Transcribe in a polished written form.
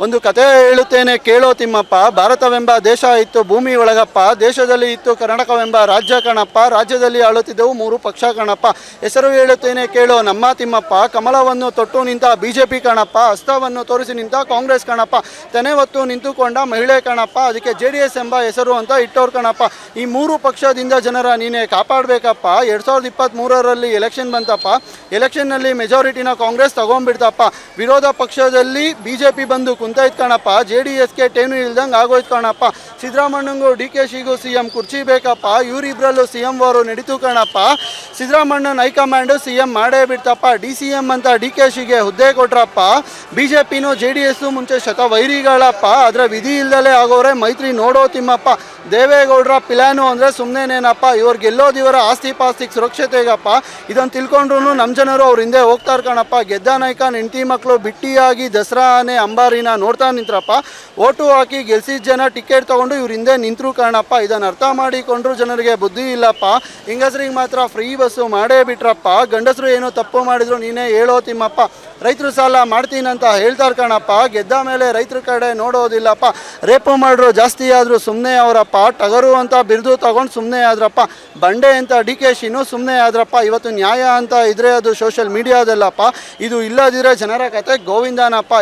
ಒಂದು ಕತೆ ಹೇಳುತ್ತೇನೆ ಕೇಳೋ ತಿಮ್ಮಪ್ಪ. ಭಾರತವೆಂಬ ದೇಶ ಇತ್ತು ಭೂಮಿ ಒಳಗಪ್ಪ, ದೇಶದಲ್ಲಿ ಇತ್ತು ಕರ್ನಾಟಕವೆಂಬ ರಾಜ್ಯ ಕಣಪ್ಪ, ರಾಜ್ಯದಲ್ಲಿ ಆಳುತ್ತಿದ್ದೆವು 3 ಪಕ್ಷ ಕಣಪ್ಪ. ಹೆಸರು ಹೇಳುತ್ತೇನೆ ಕೇಳೋ ನಮ್ಮ ತಿಮ್ಮಪ್ಪ, ಕಮಲವನ್ನು ತೊಟ್ಟು ನಿಂತ ಬಿಜೆಪಿ ಕಣಪ್ಪ, ಹಸ್ತವನ್ನು ತೋರಿಸಿ ನಿಂತ ಕಾಂಗ್ರೆಸ್ ಕಣಪ್ಪ, ತೆನೆ ಹೊತ್ತು ನಿಂತುಕೊಂಡ ಮಹಿಳೆ ಕಣಪ್ಪ, ಅದಕ್ಕೆ JDS ಎಂಬ ಹೆಸರು ಅಂತ ಇಟ್ಟೋರು ಕಣಪ್ಪ. ಈ 3 ಪಕ್ಷದಿಂದ ಜನರ ನೀನೇ ಕಾಪಾಡಬೇಕಪ್ಪ. 2023ರಲ್ಲಿ ಎಲೆಕ್ಷನ್ ಬಂತಪ್ಪ, ಎಲೆಕ್ಷನ್ನಲ್ಲಿ ಮೆಜಾರಿಟಿನ ಕಾಂಗ್ರೆಸ್ ತಗೊಂಡ್ಬಿಡ್ತಪ್ಪ, ವಿರೋಧ ಪಕ್ಷದಲ್ಲಿ ಬಿಜೆಪಿ ಬಂದು ಕುಂತೈತ್ ಕಣಪ್ಪ, JDSಗೆ ಟೇನು ಇಲ್ದಂಗೆ ಆಗೋಯ್ತು ಕಣಪ್ಪ. ಸಿದ್ದರಾಮಣ್ಣಂಗೂ DKಶಿಗೂ CM ಕುರ್ಚಿ ಬೇಕಪ್ಪ, ಇವರಿಬ್ರಲ್ಲೂ CM ವಾರು ನಡೀತು ಕಣಪ್ಪ. ಸಿದ್ದರಾಮಣ್ಣನ ಹೈಕಮಾಂಡು CM ಮಾಡೇ ಬಿಡ್ತಪ್ಪ, DCM ಅಂತ DKಶಿಗೆ ಹುದ್ದೆ ಕೊಟ್ರಪ್ಪ. ಬಿಜೆಪಿನೂ JDS ಮುಂಚೆ ಶತವೈರಿಗಳಪ್ಪ, ಆದರೆ ವಿಧಿ ಇಲ್ದಲೇ ಆಗೋರೆ ಮೈತ್ರಿ ನೋಡೋ ತಿಮ್ಮಪ್ಪ. ದೇವೇಗೌಡರ ಪ್ಲಾನು ಅಂದರೆ ಸುಮ್ಮನೆನೇನಪ್ಪ, ಇವ್ರು ಗೆಲ್ಲೋದು ಇವರ ಆಸ್ತಿ ಪಾಸ್ತಿಗೆ ಸುರಕ್ಷತೆಗಪ್ಪ. ಇದನ್ನು ತಿಳ್ಕೊಂಡ್ರು ನಮ್ಮ ಜನರು ಅವ್ರ ಹಿಂದೆ ಹೋಗ್ತಾರೆ ಕಣಪ್ಪ. ಗೆದ್ದ ನಾಯಕ ಹೆಂಡತಿ ಮಕ್ಕಳು ಬಿಟ್ಟಿಯಾಗಿ ದಸರಾ ಆನೆ ಅಂಬಾರಿನ ನೋಡ್ತಾ ನಿಂತ್ರಪ್ಪ, ಓಟು ಹಾಕಿ ಗೆಲ್ಸಿದ ಜನ ಟಿಕೆಟ್ ತೊಗೊಂಡು ಇವ್ರ ಹಿಂದೆ ನಿಂತರು ಕಾಣಪ್ಪ. ಇದನ್ನು ಅರ್ಥ ಮಾಡಿಕೊಂಡ್ರು ಜನರಿಗೆ ಬುದ್ಧಿ ಇಲ್ಲಪ್ಪ. ಹೆಂಗಸ್ರಿಗೆ ಮಾತ್ರ ಫ್ರೀ ಬಸ್ಸು ಮಾಡೇ ಬಿಟ್ರಪ್ಪ, ಗಂಡಸರು ಏನೋ ತಪ್ಪು ಮಾಡಿದ್ರು ನೀನೇ ಹೇಳೋ ತಿಮ್ಮಪ್ಪ. ರೈತರು ಸಾಲ ಮಾಡ್ತೀನಂತ ಹೇಳ್ತಾರೆ ಕಣಪ್ಪ, ಗೆದ್ದ ಮೇಲೆ ರೈತರ ಕಡೆ ನೋಡೋದಿಲ್ಲಪ್ಪ. ರೇಪು ಮಾಡ್ರು ಜಾಸ್ತಿ ಆದರೂ ಸುಮ್ಮನೆ ಅವರಪ್ಪ, ಟಗರು ಅಂತ ಬಿರುದು ತಗೊಂಡು ಸುಮ್ಮನೆ ಆದ್ರಪ್ಪ, ಬಂಡೆ ಅಂತ DKಶಿನೂ ಸುಮ್ಮನೆ ಆದ್ರಪ್ಪ. ಇವತ್ತು ನ್ಯಾಯ ಅಂತ ಇದ್ರೆ ಅದು ಸೋಷಿಯಲ್ ಮೀಡಿಯಾದಲ್ಲಪ್ಪ, ಇದು ಇಲ್ಲದಿದ್ರೆ ಜನರ ಕತೆ ಗೋವಿಂದನಪ್ಪ.